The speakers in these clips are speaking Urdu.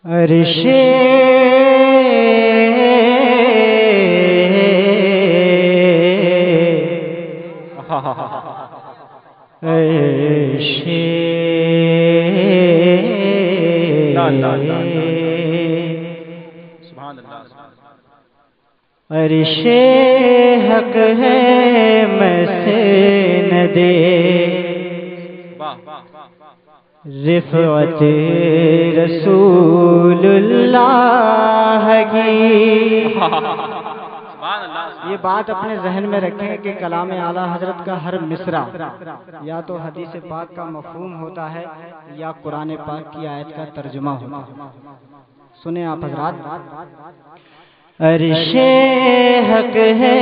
عرش عرش حق ہے مسند رفعت رسول اللہ کی۔ یہ بات اپنے ذہن میں رکھیں کہ کلام اعلیٰ حضرت کا ہر مصرع یا تو حدیث پاک کا مفہوم ہوتا ہے یا قرآن پاک کی آیت کا ترجمہ ہوتا ہے۔ سنیں آپ حضرات، عرش حق ہے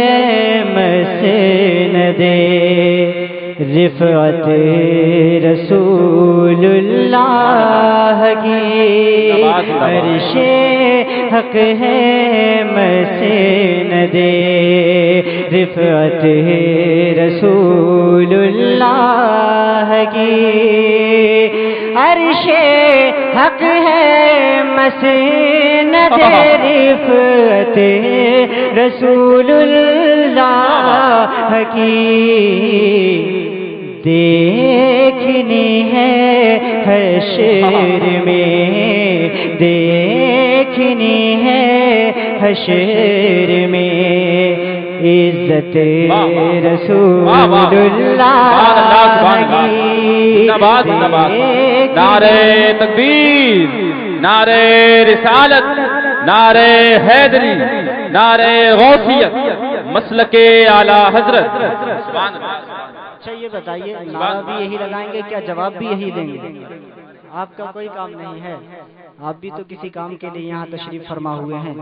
مسند رفعت رسول اللہ کی، عرش حق ہے مسند رفعت رسول اللہ کی، عرش حق ہے مسند رفعت رسول اللہ کی، دیکھنی ہے حشر میں، دیکھنی ہے حشر میں عزت رسول اللہ کی۔ نعرہ تکبیر، نعرہ رسالت، نعرہ حیدری، نعرہ غوثیت، مسلک اعلیٰ حضرت۔ اچھا یہ بتائیے، نعرہ بھی یہی لگائیں گے کیا جواب بھی یہی دیں گے؟ آپ کا کوئی کام نہیں ہے، آپ بھی تو کسی کام کے لیے یہاں تشریف فرما ہوئے ہیں۔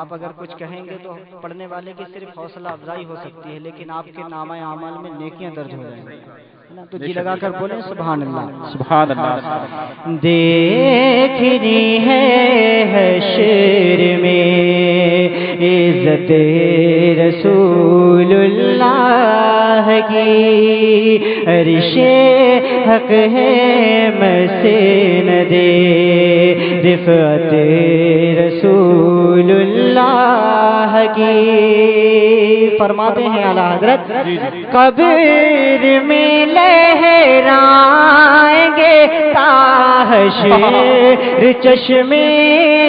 آپ اگر کچھ کہیں گے تو پڑھنے والے کی صرف حوصلہ افزائی ہو سکتی ہے، لیکن آپ کے نامہ اعمال میں نیکیاں درج ہو جائیں گی۔ تو جی لگا کر بولیں سبحان اللہ، سبحان اللہ۔ دیکھنی ہے حشر میں عزت رسول اللہ کی، عرش حق ہے مسند رفعت رسول اللہ کی۔ فرماتے ہیں اعلیٰ حضرت، قبر میں لہرائیں گے تا حشر چشم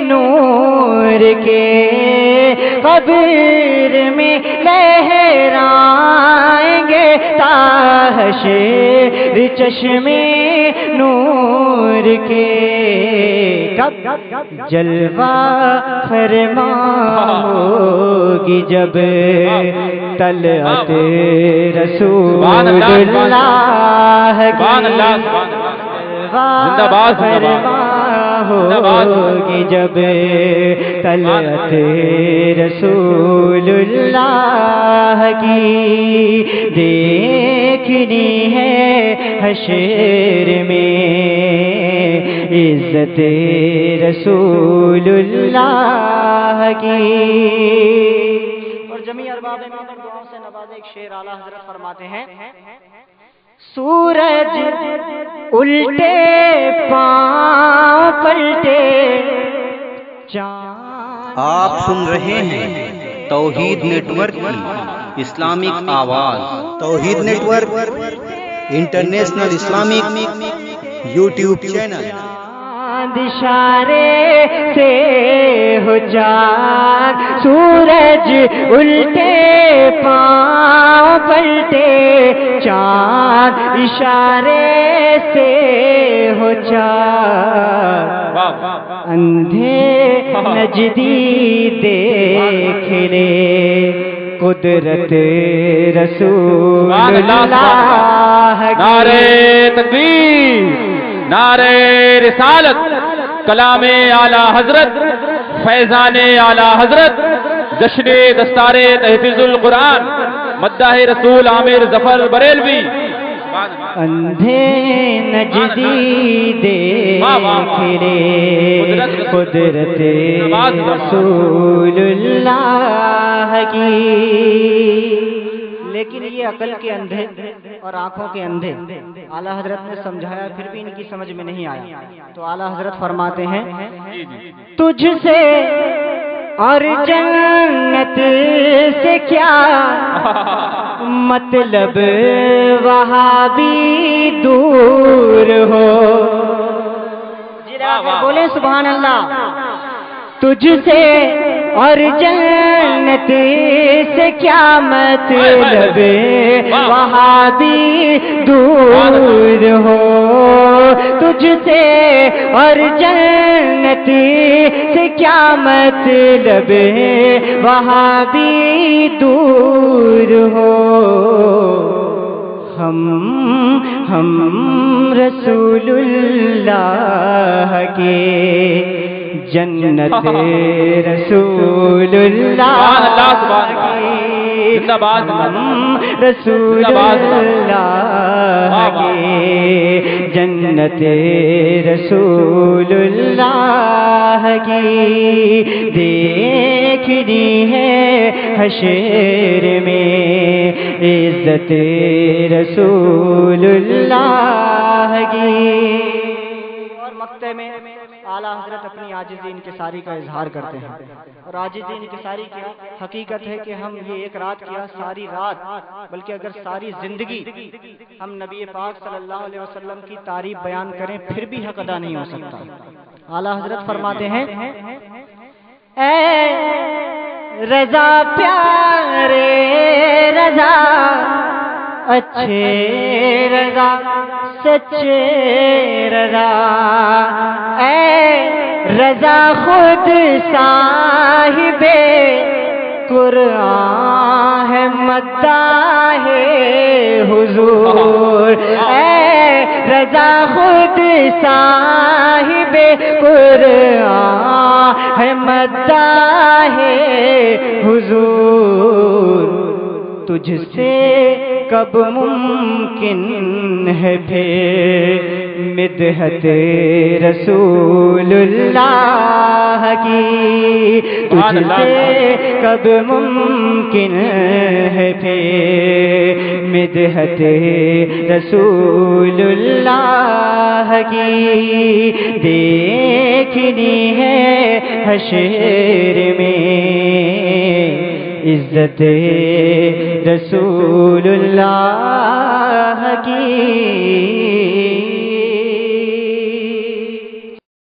نور کے، قبر میں لہرائیں گے تا حشر چشم نور کے، کب جلوہ فرما ہوگی جب طلعت رسول اللہ کی، زندہ باد فرما ہوگی جب طلعت رسول اللہ کی، دیکھنی ہے حشر میں عزت رسول اللہ کی۔ اور جمیع ارباب منبر دعاؤں سے نوازے ایک شعر اعلیٰ حضرت فرماتے ہیں، سورج الٹے پاؤں پلٹے چاند۔ آپ سن رہے ہیں توحید نیٹ ورک کی اسلامک آواز۔ Tauheed network international Islamic YouTube channel. اشارے سے ہو چاند، سورج الٹے پاؤں پلٹے چاند، اشارے سے ہو چاند، اندھے نجدی دیکھ لے قدرت رسول اللہ کی۔ نعرہ تکبیر، نعرہ رسالت، کلام اعلیٰ حضرت، فیضان اعلیٰ حضرت، جشن دستار تحفیظ القرآن، مداح رسول عامر ظفر بریلوی۔ اندھے نجدی دیکھ لے قدرت رسول اللہ کی، لیکن یہ عقل کے اندھے اور آنکھوں کے اندھے۔ اعلیٰ حضرت نے سمجھایا پھر بھی ان کی سمجھ میں نہیں آیا، تو اعلیٰ حضرت فرماتے ہیں تجھ سے اور جنت سے کیا مطلب وہاں بھی دور ہو۔ بولے سبحان اللہ۔ تجھ سے اور جنت سے کیا مطلب وہاں بھی دور ہو، تجھ سے اور جنت سے کیا مطلب وہاں بھی دور ہو۔ ہم رسول اللہ کے جنت رسول اللہ کی، ہم رسول اللہ کی جنت رسول اللہ کی دیکھنی ہے حشر میں عزت رسول اللہ کی۔ اور مقطع میں اعلیٰ حضرت اپنی عاجزی انکساری کا اظہار کرتے ہیں، اور عاجزی انکساری کیا حقیقت ہے کہ ہم یہ ایک رات کیا ساری رات بلکہ اگر ساری زندگی ہم نبی پاک صلی اللہ علیہ وسلم کی تعریف بیان کریں پھر بھی حق ادا نہیں ہو سکتا۔ اعلیٰ حضرت فرماتے ہیں اے رضا پیارے رضا اچھے رضا سچے رضا، اے رضا خود صاحب قرآن ہے مداح حضور، اے رضا خود صاحب قرآن ہے مداح حضور۔ تجھ سے کب ممکن ہے پھر مدحت رسول اللہ کی، تجھ سے کب ممکن ہے پھر مدحت رسول اللہ کی دیکھنی ہے حشر میں عزت رسول اللہ کی۔